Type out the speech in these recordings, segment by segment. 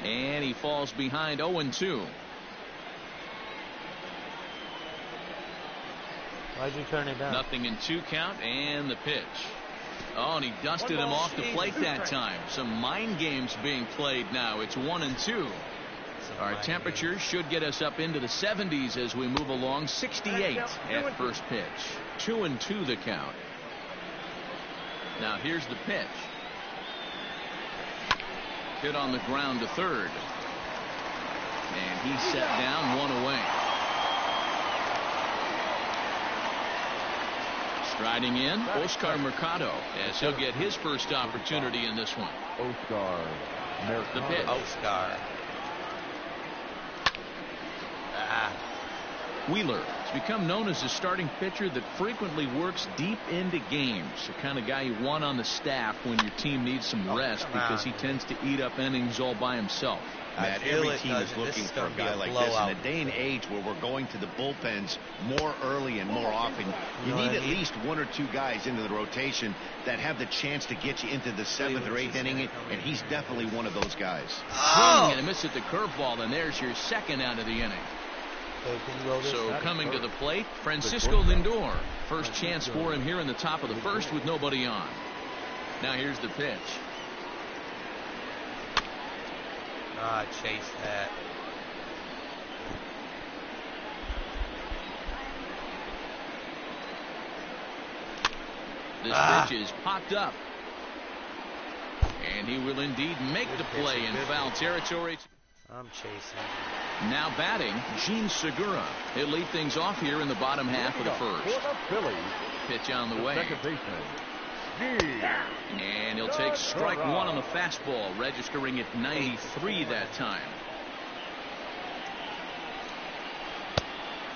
And he falls behind 0-2. Why'd you turn it down? 0-2 count and the pitch. Oh, and he dusted him off the plate that time. Some mind games being played now. It's 1-2. Our temperatures should get us up into the 70s as we move along. 68 at first pitch. 2-2 the count. Now here's the pitch. Hit on the ground to third. And he's set down, one away. Striding in, Oscar Mercado, as he'll get his first opportunity in this one. Oscar Mercado. The pitch. Oscar. Wheeler has become known as a starting pitcher that frequently works deep into games. The kind of guy you want on the staff when your team needs some rest, because he tends to eat up innings all by himself. Matt, every team is looking for a guy like this. In a day and age where we're going to the bullpens more early and more often, you need at least one or two guys into the rotation that have the chance to get you into the 7th or 8th inning, and he's definitely one of those guys. Swing and a miss at the curveball, and there's your second out of the inning. So coming to the plate, Francisco Lindor. First chance for him here in the top of the first with nobody on. Now here's the pitch. Chase that. This pitch is popped up. And he will indeed make the play in foul territory. I'm chasing. Now batting, Gene Segura. He'll lead things off here in the bottom half of the first. Pitch on the way. And he'll take strike one on the fastball, registering at 93 that time.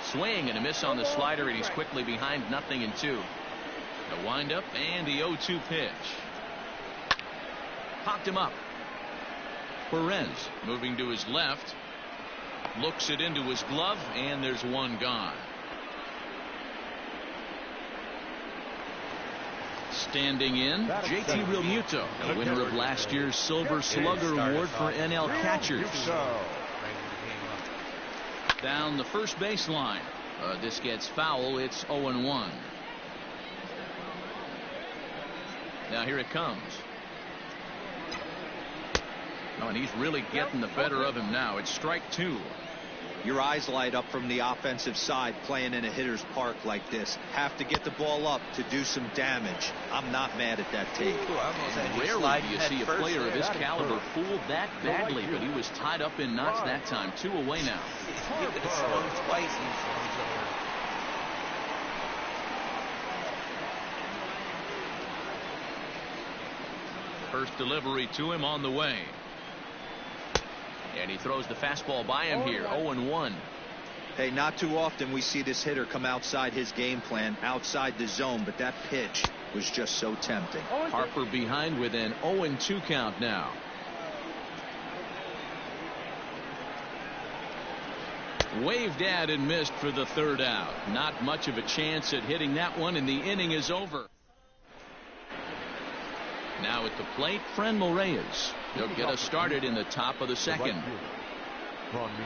Swing and a miss on the slider, and he's quickly behind 0-2. The windup and the 0-2 pitch. Popped him up. Perez moving to his left. Looks it into his glove, and there's one gone. Standing in, JT Realmuto, the winner of last year's Silver Slugger Award for NL catchers. Down the first baseline. This gets foul. It's 0-1. Now here it comes. Oh, and he's really getting the better of him now. It's strike two. Your eyes light up from the offensive side playing in a hitter's park like this. Have to get the ball up to do some damage. I'm not mad at that take. Rarely do you see a player of his caliber fooled that badly, but he was tied up in knots that time. 2 away now. First delivery to him on the way. And he throws the fastball by him here. 0-1. Hey, not too often we see this hitter come outside his game plan, outside the zone, but that pitch was just so tempting. Harper behind with an 0-2 count now. Waved at and missed for the third out. Not much of a chance at hitting that one, and the inning is over. Now at the plate, Franmil Reyes. He'll get us started in the top of the second.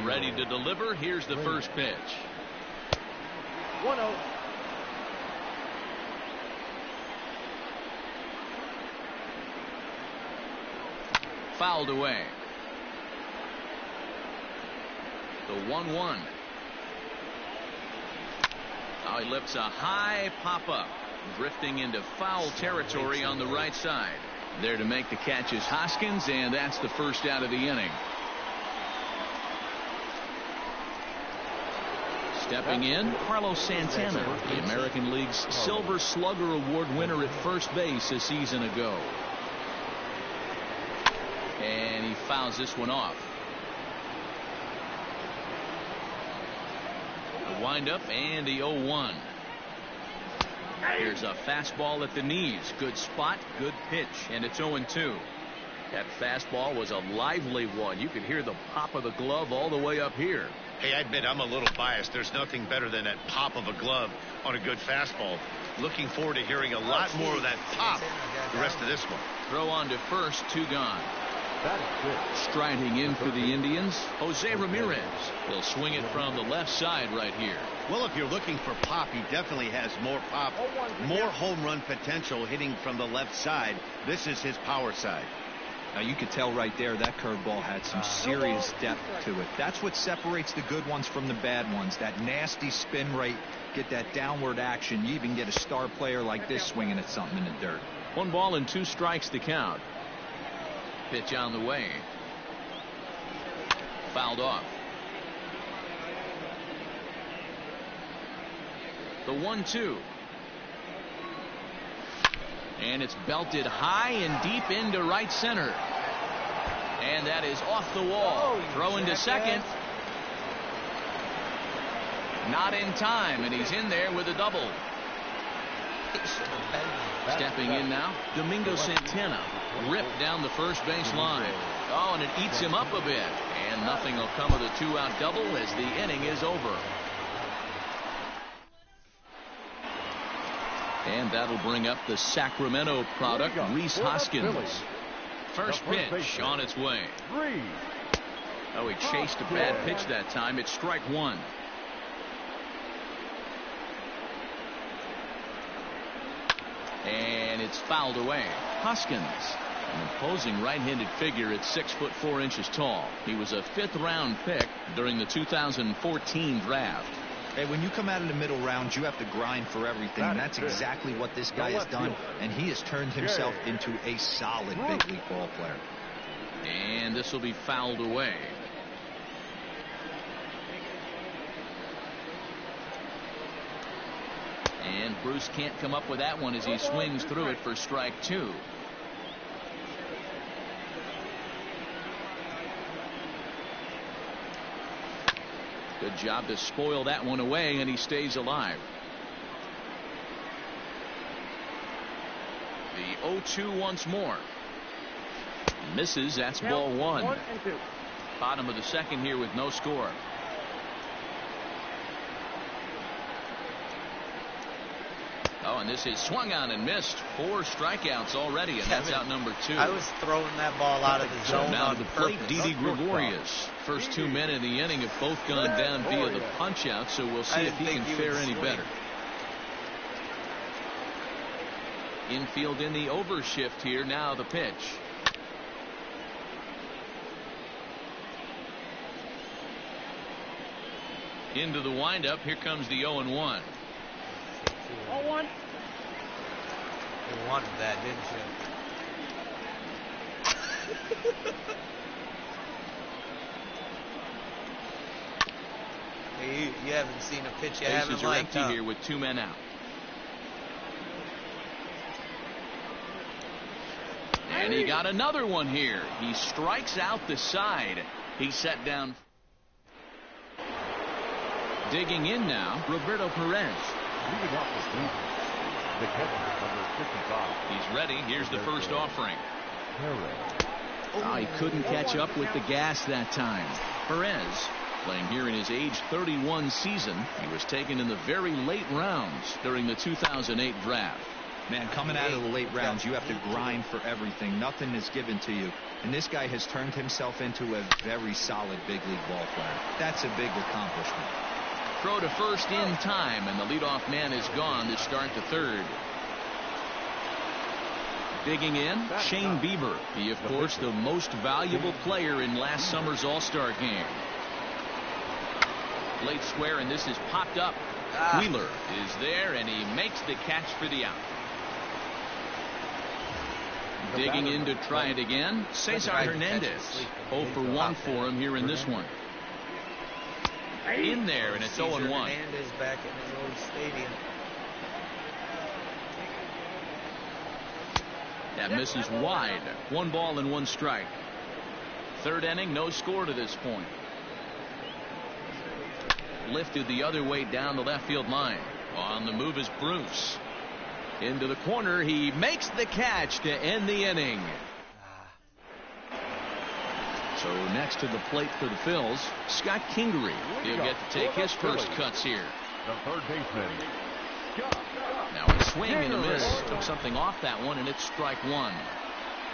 Ready to deliver. Here's the first pitch. 1-0. Fouled away. The 1-1. Now he lifts a high pop-up. Drifting into foul territory on the right side. There to make the catch is Hoskins, and that's the first out of the inning. Stepping in, Carlos Santana, the American League's Silver Slugger Award winner at first base a season ago. And he fouls this one off. The windup and the 0-1. Here's a fastball at the knees. Good spot, good pitch, and it's 0-2. That fastball was a lively one. You could hear the pop of the glove all the way up here. Hey, I admit I'm a little biased. There's nothing better than that pop of a glove on a good fastball. Looking forward to hearing a lot more of that pop the rest of this one. Throw on to first, 2 gone. Striding in for the Indians, Jose Ramirez. He'll swing it from the left side right here. Well, if you're looking for pop, he definitely has more pop, more home run potential hitting from the left side. This is his power side. Now you could tell right there that curveball had some serious depth to it. That's what separates the good ones from the bad ones. That nasty spin rate, get that downward action. You even get a star player like this swinging at something in the dirt. 1 ball and 2 strikes to count. Pitch on the way. Fouled off. The 1-2. And it's belted high and deep into right center. And that is off the wall. Throw into second. Not in time, and he's in there with a double. Stepping in now, Domingo Santana. Ripped down the first base line. Oh, and it eats him up a bit. And nothing will come of the 2-out double as the inning is over. And that'll bring up the Sacramento product, Rhys Hoskins. First pitch on its way. Oh, he chased a bad pitch that time. It's strike 1. And it's fouled away. Hoskins, an imposing right-handed figure at 6'4" tall. He was a 5th-round pick during the 2014 draft. Hey, when you come out of the middle rounds, you have to grind for everything, and that's exactly what this guy has done, and he has turned himself into a solid big league ball player. And this will be fouled away. And Bruce can't come up with that one as he swings through it for strike 2. Good job to spoil that one away, and he stays alive. The 0-2 once more. Misses. That's ball 1. Bottom of the second here with no score. Oh, and this is swung on and missed. 4 strikeouts already, and that's out number 2. I was throwing that ball out of the zone. Now to the plate, Didi Gregorius. First 2 men in the inning have both gone down via the punch-out, so we'll see if he can fare any better. Infield in the overshift here. Now the pitch. Into the windup. Here comes the 0-1. 0-1. You wanted that, didn't you? Hey, you haven't seen a pitch you haven't liked. Bases are empty here with 2 men out. And he got another one here. He strikes out the side. He's set down. Digging in now, Roberto Perez. He's ready. Here's the first offering. Oh, he couldn't catch up with the gas that time. Perez, playing here in his age 31 season. He was taken in the very late rounds during the 2008 draft. Man, coming out of the late rounds, you have to grind for everything. Nothing is given to you. And this guy has turned himself into a very solid big league ball player. That's a big accomplishment. Throw to first in time, and the leadoff man is gone to start the third. Digging in, Shane Bieber. He, of course, the most valuable player in last summer's All-Star game. Late square, and this is popped up. Wheeler is there, and he makes the catch for the out. Digging in to try it again, Cesar Hernandez. 0 for 1 for him here in this one. In there, and it's 0-1. Hernandez back in his old stadium. That misses wide. 1 ball and 1 strike. Third inning, no score to this point. Lifted the other way down the left field line. On the move is Bruce. Into the corner, he makes the catch to end the inning. So next to the plate for the Phils, Scott Kingery. He'll get to take his first cuts here. The third baseman. Now a swing and a miss. Took something off that one, and it's strike 1.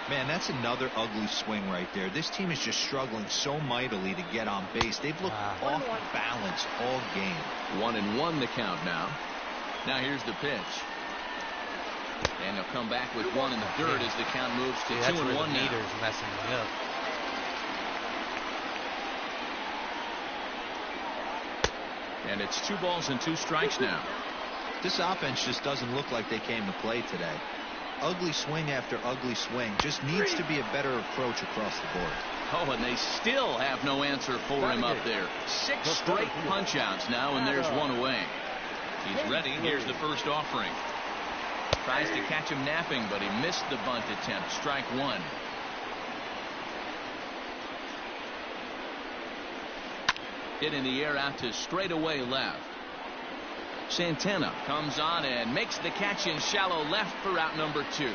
Man, that's another ugly swing right there. This team is just struggling so mightily to get on base. They've looked off balance all game. 1-1 the count now. Now here's the pitch. And they'll come back with one in the dirt as the count moves to 2-1 now. Meter's messing me up. And it's 2 balls and 2 strikes now. This offense just doesn't look like they came to play today. Ugly swing after ugly swing. Just needs to be a better approach across the board. Oh, and they still have no answer for him up there. 6 straight punch-outs now, and there's 1 away. He's ready. Here's the first offering. Tries to catch him napping, but he missed the bunt attempt. Strike 1. Hit in the air out to straightaway left. Santana comes on and makes the catch in shallow left for out number 2.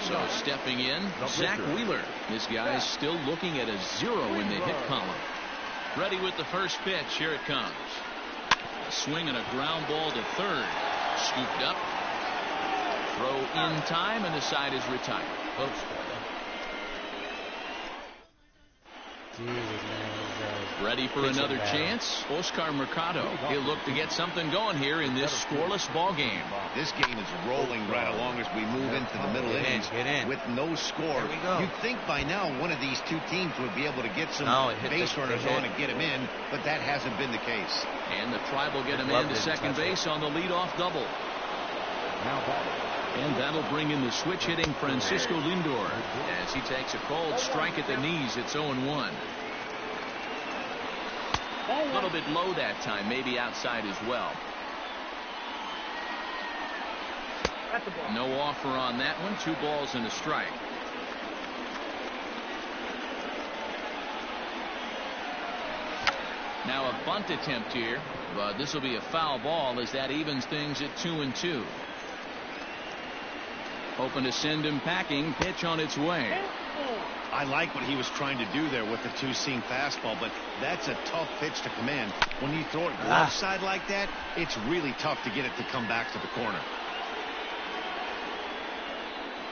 So stepping in, Zach Wheeler. This guy is still looking at a 0 in the hit column. Ready with the first pitch. Here it comes. A swing and a ground ball to third. Scooped up. Throw in time, and the side is retired. Ready for another chance. Oscar Mercado. He'll look to get something going here in this scoreless ball game. This game is rolling right along as we move into the middle innings with no score. You'd think by now one of these two teams would be able to get some base runners on and get him in, but that hasn't been the case. And the Tribe will get a man to second base on the leadoff double. And that'll bring in the switch hitting Francisco Lindor as he takes a cold strike at the knees. It's 0-1. A little bit low that time, maybe outside as well. No offer on that one. 2 balls and a strike. Now a bunt attempt here, but this will be a foul ball as that evens things at 2-2. Hoping to send him packing. Pitch on its way. I like what he was trying to do there with the 2-seam fastball, but that's a tough pitch to command. When you throw it glove side like that, it's really tough to get it to come back to the corner.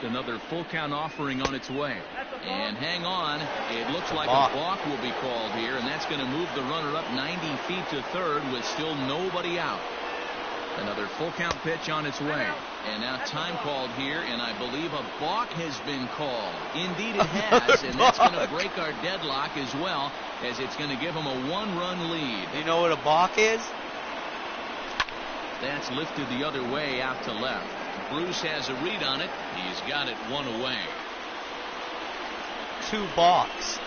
Another full count offering on its way. And hang on. It looks like a balk will be called here, and that's going to move the runner up 90 feet to third with still nobody out. Another full count pitch on its way. And now time called here, and I believe a balk has been called. Indeed it has, and that's going to break our deadlock as well, as it's going to give them a 1-run lead. You know what a balk is? That's lifted the other way out to left. Bruce has a read on it. He's got it 1 away. 2 balks.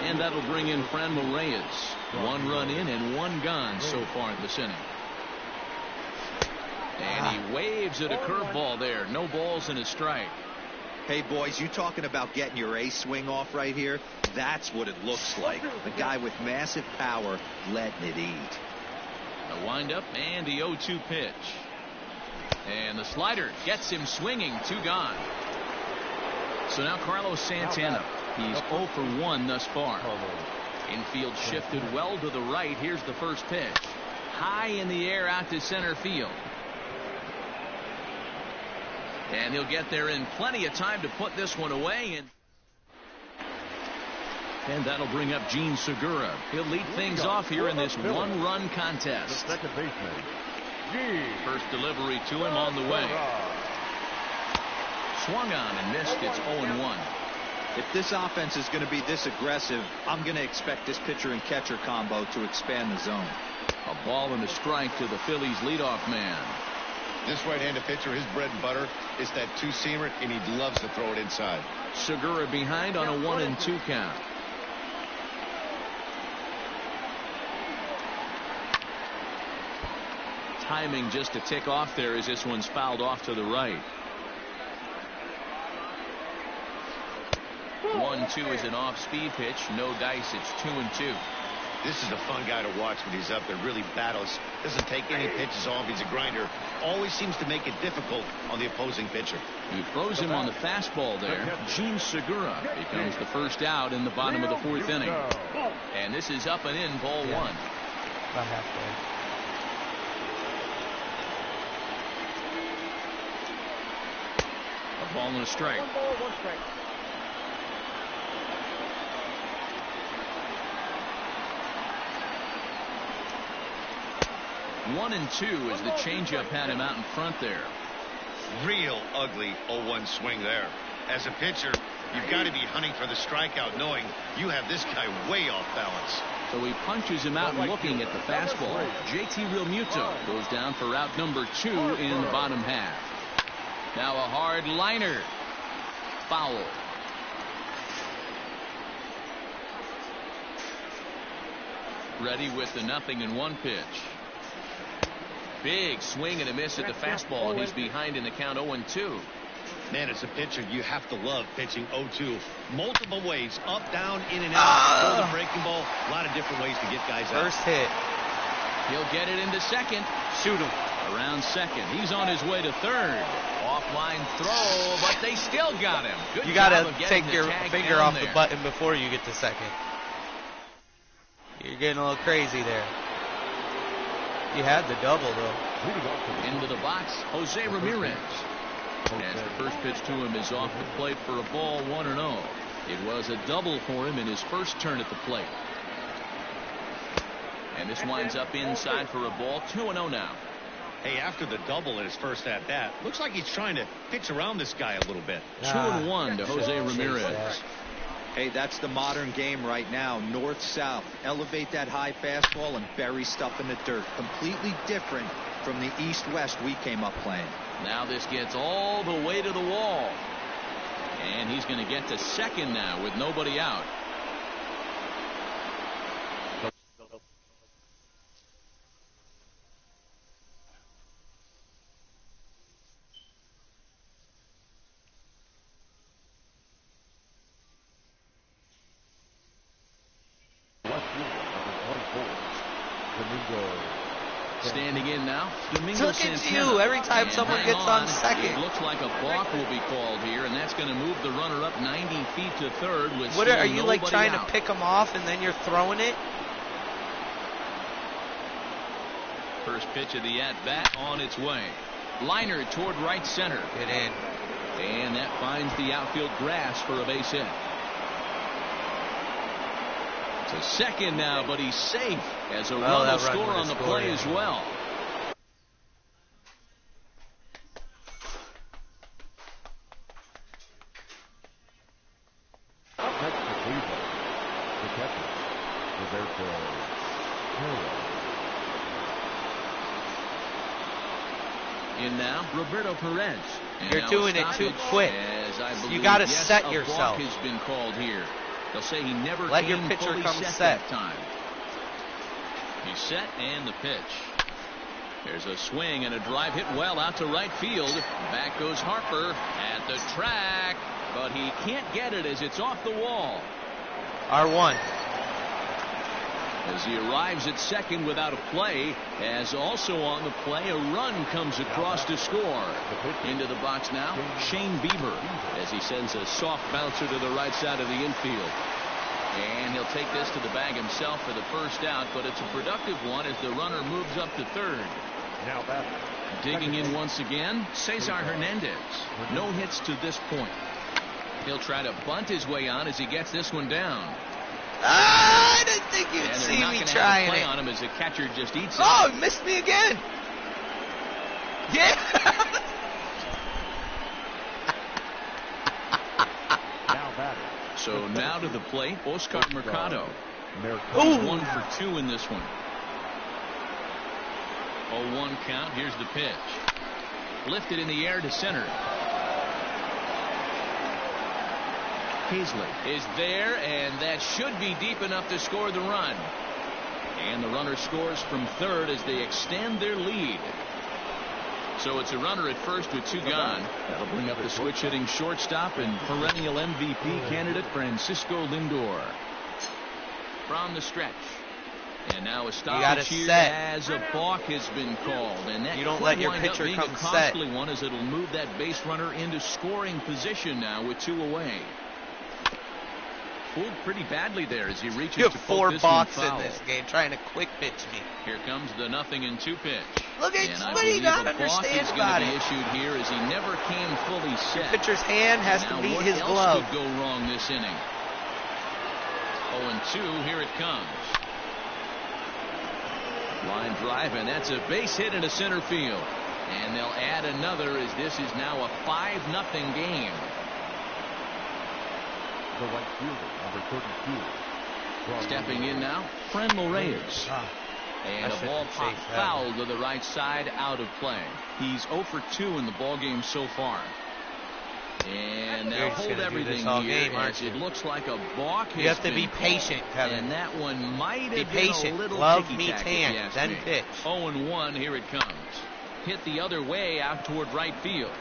And that'll bring in Franmil Reyes. 1 run in and 1 gone so far in this inning. And he waves at a curveball there. No balls and a strike. Hey, boys, you talking about getting your A swing off right here? That's what it looks like. The guy with massive power letting it eat. The windup and the 0-2 pitch. And the slider gets him swinging. 2 gone. So now Carlos Santana. He's 0 for 1 thus far. Infield shifted well to the right. Here's the first pitch. High in the air out to center field. And he'll get there in plenty of time to put this one away. And that'll bring up Gene Segura. He'll lead things off here in this 1-run contest. The second baseman. First delivery to him on the way. Swung on and missed. It's 0-1. If this offense is going to be this aggressive, I'm going to expect this pitcher and catcher combo to expand the zone. A ball and a strike to the Phillies leadoff man. This right-handed pitcher, his bread and butter is that 2-seamer, and he loves to throw it inside. Segura behind on a 1-2 count. Timing just to tick off there as this one's fouled off to the right. 1-2 is an off-speed pitch. No dice. It's 2-2. This is a fun guy to watch when he's up there. Really battles. Doesn't take any pitches off. He's a grinder. Always seems to make it difficult on the opposing pitcher. He throws him on the fastball there. Gene Segura becomes the first out in the bottom of the 4th inning. And this is up and in, ball 1. About halfway. Ball and a strike. 1 ball, 1 strike. 1-2 as the changeup had him out in front there. Real ugly 0-1 swing there. As a pitcher, you've got to be hunting for the strikeout, knowing you have this guy way off balance. So he punches him out looking at the fastball. JT Realmuto goes down for out number 2 in the bottom half. Now a hard liner. Foul. Ready with the 0-1 pitch. Big swing and a miss at the fastball, and he's behind in the count 0-2. Man, as a pitcher, you have to love pitching 0-2. Multiple ways, up, down, in and out. Throw the breaking ball. A lot of different ways to get guys out. First hit. He'll get it into second. Shoot him. Around second. He's on his way to third. Offline throw, but they still got him. Good You got job of to getting take the your tag finger down off there. the button before you get to second. You're getting a little crazy there. He had the double, though. Into the box, Jose Ramirez. As the first pitch to him is off the plate for a ball, 1-0. It was a double for him in his first turn at the plate. And this winds up inside for a ball, 2-0 now. Hey, after the double in his first at-bat, looks like he's trying to pitch around this guy a little bit. 2-1 to Jose Ramirez. Hey, that's the modern game right now. North-south. Elevate that high fastball and bury stuff in the dirt. Completely different from the east-west we came up playing. Now this gets all the way to the wall. And he's going to get to second now with nobody out. Standing in now, Domingo Look at Santana. you. Every time And someone hang gets on It second. looks like a balk will be called here, and that's going to move the runner up 90 feet to third with What still are you like nobody trying out. to pick him off and then you're throwing it? First pitch of the at-bat on its way. Liner toward right center. Get in. And that finds the outfield grass for a base hit. To second now, but he's safe as a run will that run score would've on the scored play as anyway. well. Next to Cleveland, the catcher, Roberto Perez. In now, Roberto Perez. And You're now doing a it too stoppage, quick. As I You believe, gotta yes, set a yourself. balk has been called here. They'll say he never Let came your pitcher fully come set set. that time. He's set and the pitch. There's a swing and a drive hit well out to right field. Back goes Harper at the track, but he can't get it as it's off the wall. R1. As he arrives at second without a play, as also on the play, a run comes across to score. Into the box now, Shane Bieber, as he sends a soft bouncer to the right side of the infield. And he'll take this to the bag himself for the first out, but it's a productive one as the runner moves up to third. Now that. Digging in once again, Cesar Hernandez. No hits to this point. He'll try to bunt his way on as he gets this one down. I didn't think you'd And they're see not me gonna have a trying play it. on him as the catcher just eats it. Oh, he missed me again. Yeah. Now batting. So now to the plate, Oscar Mercado. Ooh. 1 for 2 in this one. 0-1 count. Here's the pitch. Lifted in the air to center. Paisley is there, and that should be deep enough to score the run. And the runner scores from third as they extend their lead. So it's a runner at first with 2 gone. That'll bring up the switch hitting shortstop and perennial MVP candidate Francisco Lindor. From the stretch. And now a stoppage here as a balk has been called. And that You don't could let your wind up pitcher being come a set. costly one as it'll move that base runner into scoring position now with 2 away. fooled pretty badly there as he reaches You have to 4 this balks one in foul. this game trying to quick pitch me. Here comes the 0-2 pitch. Look at And I what you believe gotta a balk understand is about going to be it. issued here as he never came fully set. Pitcher's hand has Now, to beat what his else glove. could go wrong this inning? 0-2, here it comes. Line drive, and that's a base hit into center field. And they'll add another as this is now a 5-0 game. The right fielder, number 32. Stepping in now, Frenlo Reyes. And a ball popped foul to the right side, out of play. He's 0 for 2 in the ball game so far. And they'll hold everything here as it looks like a balk. You have to be patient, Kevin. And that one might have be been patient. a little Glove ticky-tacky, meets if you hand, ask then me. pitch. 0-1, here it comes. Hit the other way out toward right field.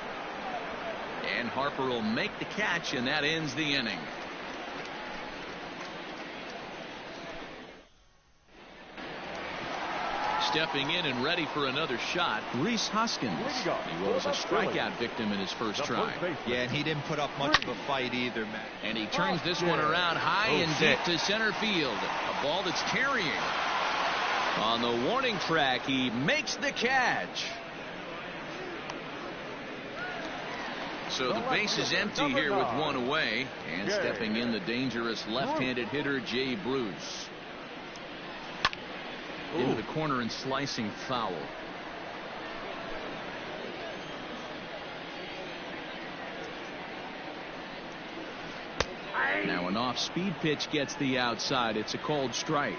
And Harper will make the catch, and that ends the inning. Stepping in and ready for another shot, Rhys Hoskins. He was a strikeout victim in his first try. Yeah, and he didn't put up much of a fight either, Matt. And he turns this one around high and deep to center field. A ball that's carrying. On the warning track, he makes the catch. So the base is empty here with one away. And stepping in, the dangerous left-handed hitter, Jay Bruce. Into the corner and slicing foul. Now an off-speed pitch gets the outside. It's a cold strike.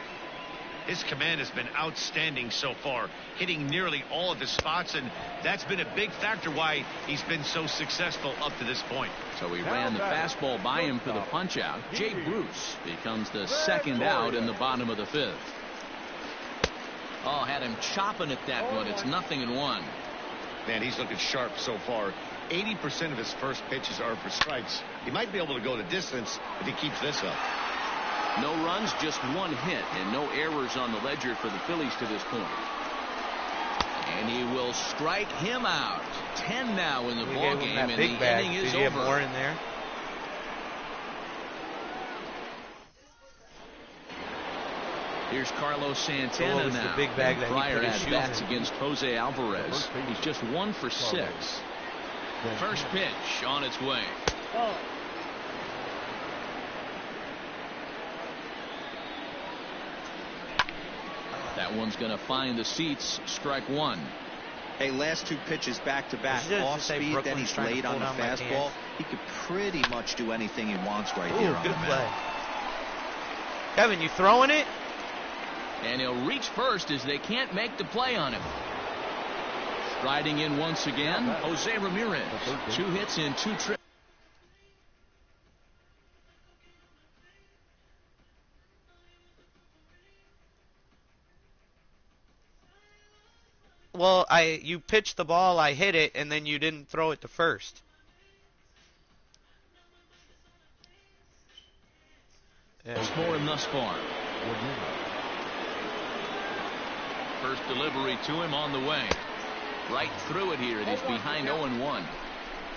His command has been outstanding so far, hitting nearly all of his spots, and that's been a big factor why he's been so successful up to this point. So he ran the fastball by him for the punch-out. Jay Bruce becomes the second out in the bottom of the 5th. Oh, had him chopping at that one. It's 0-1. Man, he's looking sharp so far. 80% of his first pitches are for strikes. He might be able to go the distance if he keeps this up. No runs, just 1 hit, and no errors on the ledger for the Phillies to this point. And he will strike him out. 10 now in the ball game, and the inning is over. Did you have more in there? Here's Carlos Santana now. The big bag that prior he put his at-bats against Jose Alvarez. He's just 1 for 6. First pitch on its way. That one's going to find the seats. Strike 1. Hey, last 2 pitches back-to-back. Off speed, then he's late on the fastball. He could pretty much do anything he wants right here on the mound. Kevin, you throwing it? And he'll reach first as they can't make the play on him. Striding in once again, Jose Ramirez. 2 hits in 2 trips. Well, you pitched the ball, I hit it, and then you didn't throw it to first. Scoring thus far. First delivery to him on the way. Right through it here. It is behind 0-1.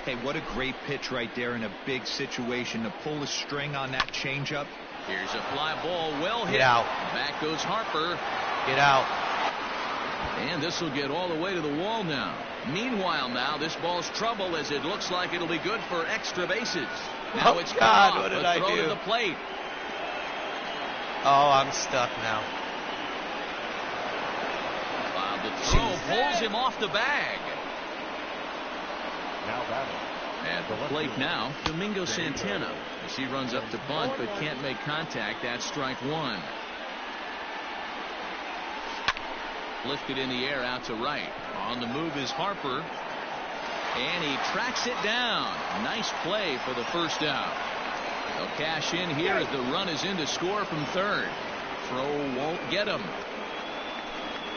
Hey, what a great pitch right there in a big situation to pull the string on that changeup. Here's a fly ball, well hit. Get out. Back goes Harper. Get out. And this will get all the way to the wall now. Meanwhile now, this ball's trouble as it looks like it'll be good for extra bases. Now it's God, off. what did I throw do? to the plate. Oh, I'm stuck now. The throw pulls him off the bag. Now batting. At the plate now, Domingo Santana. As he runs up to bunt but can't make contact. That's strike 1. Lifted in the air out to right. On the move is Harper. And he tracks it down. Nice play for the first out. They'll cash in here as the run is in to score from third. Throw won't get him.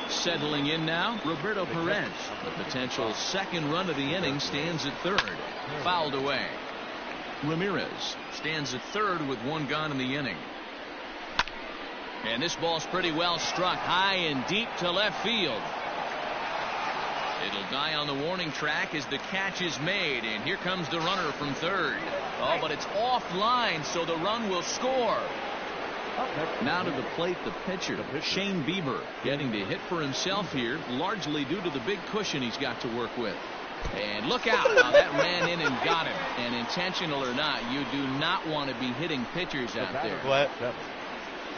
Settling in now, Roberto Perez. The potential second run of the inning stands at third. Fouled away. Ramirez stands at third with 1 gone in the inning. And this ball's pretty well struck high and deep to left field. It'll die on the warning track as the catch is made, and here comes the runner from third. Oh, but it's offline, so the run will score. Now to the plate, the pitcher, Shane Bieber, getting to hit for himself here, largely due to the big cushion he's got to work with. And look out. Now that ran in and got him. And intentional or not, you do not want to be hitting pitchers out there. What?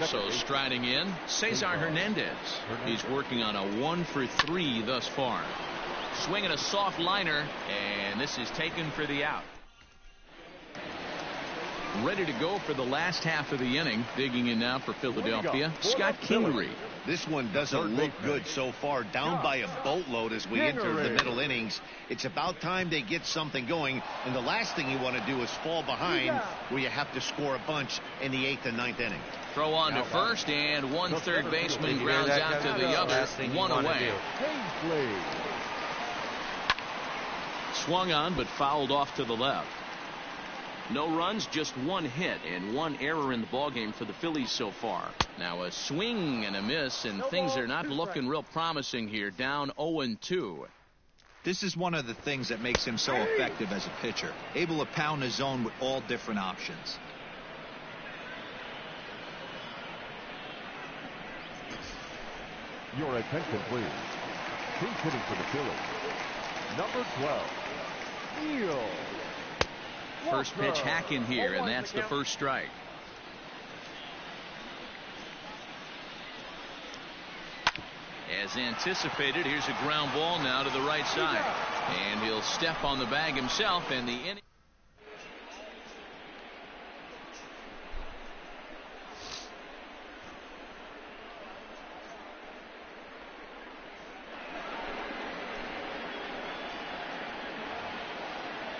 So striding in, Cesar Hernandez. He's working on a 1-for-3 thus far. Swinging a soft liner, and this is taken for the out. Ready to go for the last half of the inning. Digging in now for Philadelphia, Scott Kingery. This one doesn't look good so far. Down by a boatload as we enter the middle innings. It's about time they get something going. And the last thing you want to do is fall behind where you have to score a bunch in the 8th and 9th inning. Throw on to first, and one third baseman grounds out to the other. One away. Swung on, but fouled off to the left. No runs, just one hit, and one error in the ballgame for the Phillies so far. Now a swing and a miss, and things are not looking real promising here. Down 0-2. This is one of the things that makes him so effective as a pitcher. Able to pound the zone with all different options. Your attention, please. He's hitting for the Phillies. Number 12, Neil. First pitch hack in here, and that's the first strike. As anticipated, here's a ground ball now to the right side. And he'll step on the bag himself, and the inning.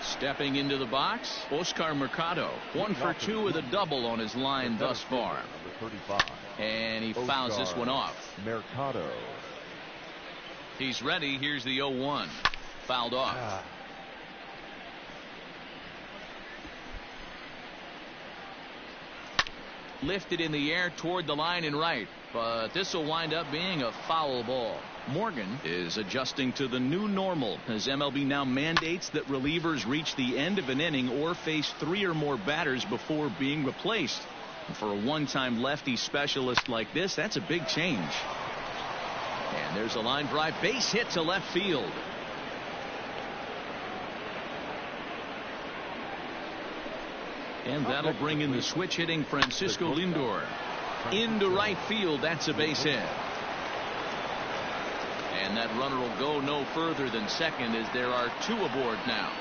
Stepping into the box, Oscar Mercado. 1 for 2 with a double on his line thus far. And he fouls this one off. Mercado. He's ready. Here's the 0-1. Fouled off. Lifted in the air toward the line and right. But this will wind up being a foul ball. Morgan is adjusting to the new normal as MLB now mandates that relievers reach the end of an inning or face 3 or more batters before being replaced. And for a one-time lefty specialist like this, that's a big change. And there's a line drive base hit to left field. And that'll bring in the switch hitting Francisco Lindor. Into right field, that's a base hit. And that runner will go no further than second as there are 2 aboard now.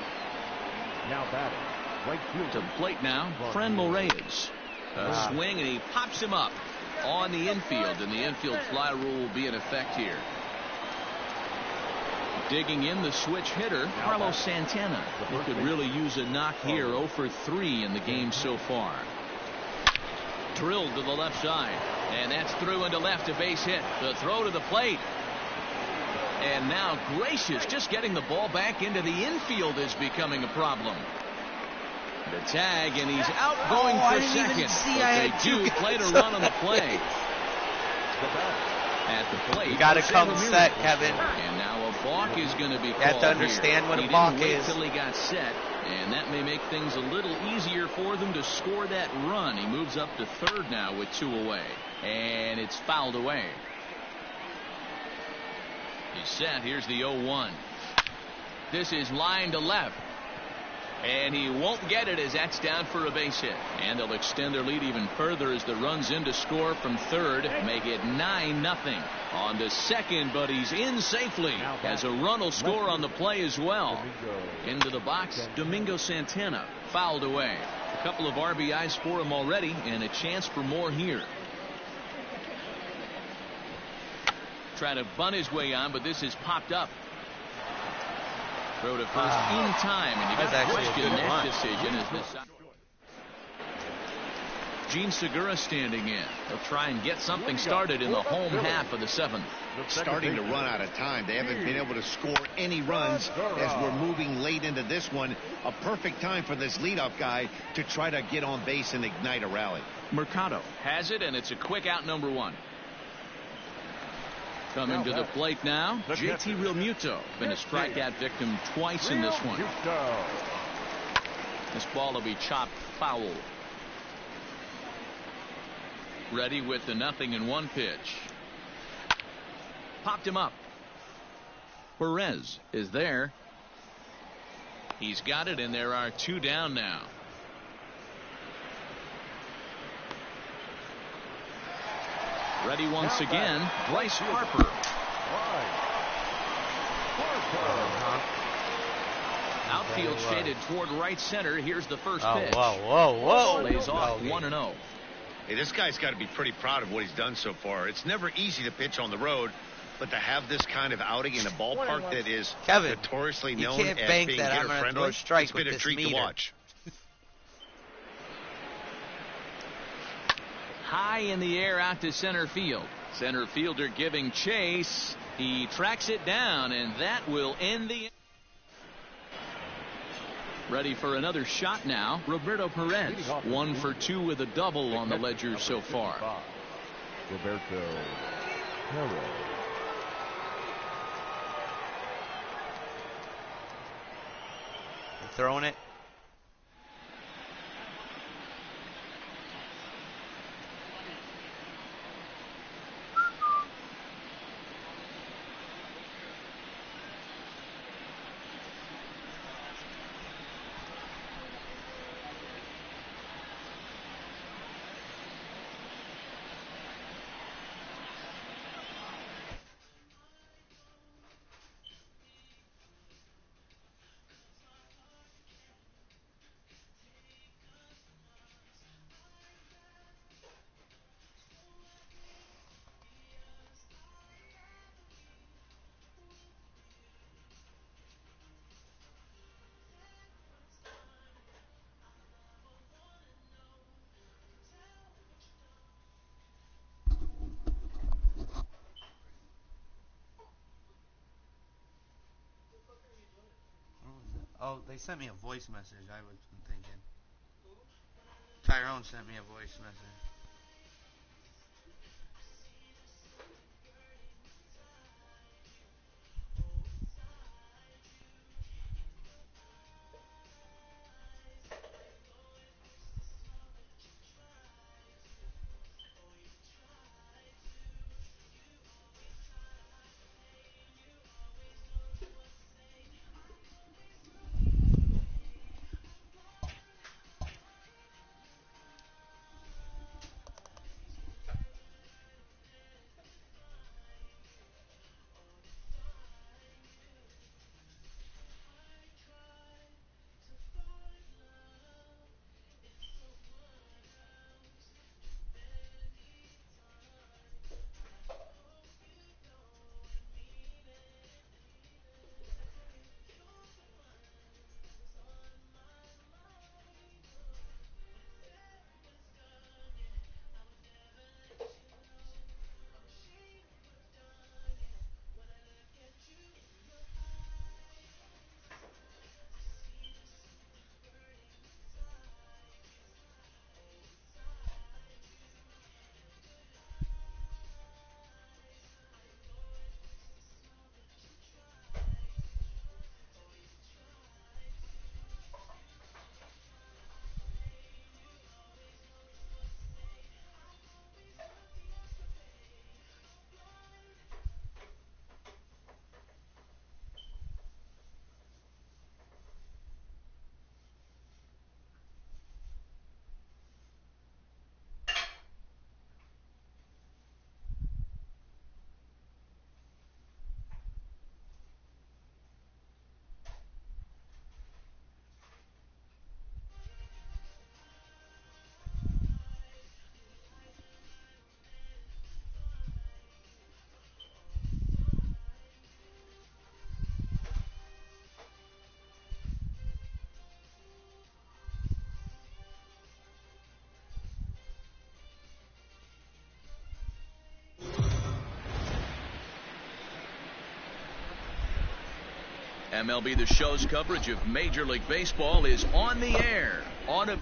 Now batting, right field. To the plate now, Fran Morales. A swing, and he pops him up on the infield, and the infield fly rule will be in effect here. Digging in the switch hitter, Carlos Santana. He could really use a knock here. 0 for 3 in the game so far. Drilled to the left side, and that's through into left, a base hit. The throw to the plate. And now Gracious just getting the ball back into the infield is becoming a problem. The tag, and he's out going for second. But they do play to run on the play. At the plate. You got to come set, Kevin. And now a balk is going to be called. You have to understand what a balk is. He didn't wait till he got set, and that may make things a little easier for them to score that run. He moves up to third now with 2 away, and it's fouled away. He's set. Here's the 0-1. This is line to left. And he won't get it as that's down for a base hit. And they'll extend their lead even further as the runs in to score from third. Make it 9-0. On to second, but he's in safely as a run will score on the play as well. Into the box, Domingo Santana. Fouled away. A couple of RBIs for him already, and a chance for more here. Trying to bunt his way on, but this is popped up. Throw to first in time, and you got to question that decision. As this Gene Segura standing in. They'll try and get something started in the home half of the 7th. Starting to run out of time. They haven't been able to score any runs as we're moving late into this one. A perfect time for this leadoff guy to try to get on base and ignite a rally. Mercado has it, and it's a quick out, number 1. Coming to the plate now, JT Realmuto. Been a strikeout victim twice in this one. This ball will be chopped foul. Ready with the 0-1 pitch. Popped him up. Perez is there. He's got it, and there are 2 down now. Ready once again, Bryce Harper. Outfield shaded toward right center. Here's the first pitch. Whoa. Lays off 1-0. Hey, this guy's got to be pretty proud of what he's done so far. It's never easy to pitch on the road, but to have this kind of outing in a ballpark that is notoriously known as being hitter-friendly, it's been a treat to watch. High in the air out to center field. Center fielder giving chase. He tracks it down, and that will end the. Ready for another shot now. Roberto Perez. 1 for 2 with a double on the ledger so far. Roberto Perez. Throwing it. Oh, they sent me a voice message. I was thinking. Tyrone sent me a voice message. MLB The Show's coverage of Major League Baseball is on the air. On a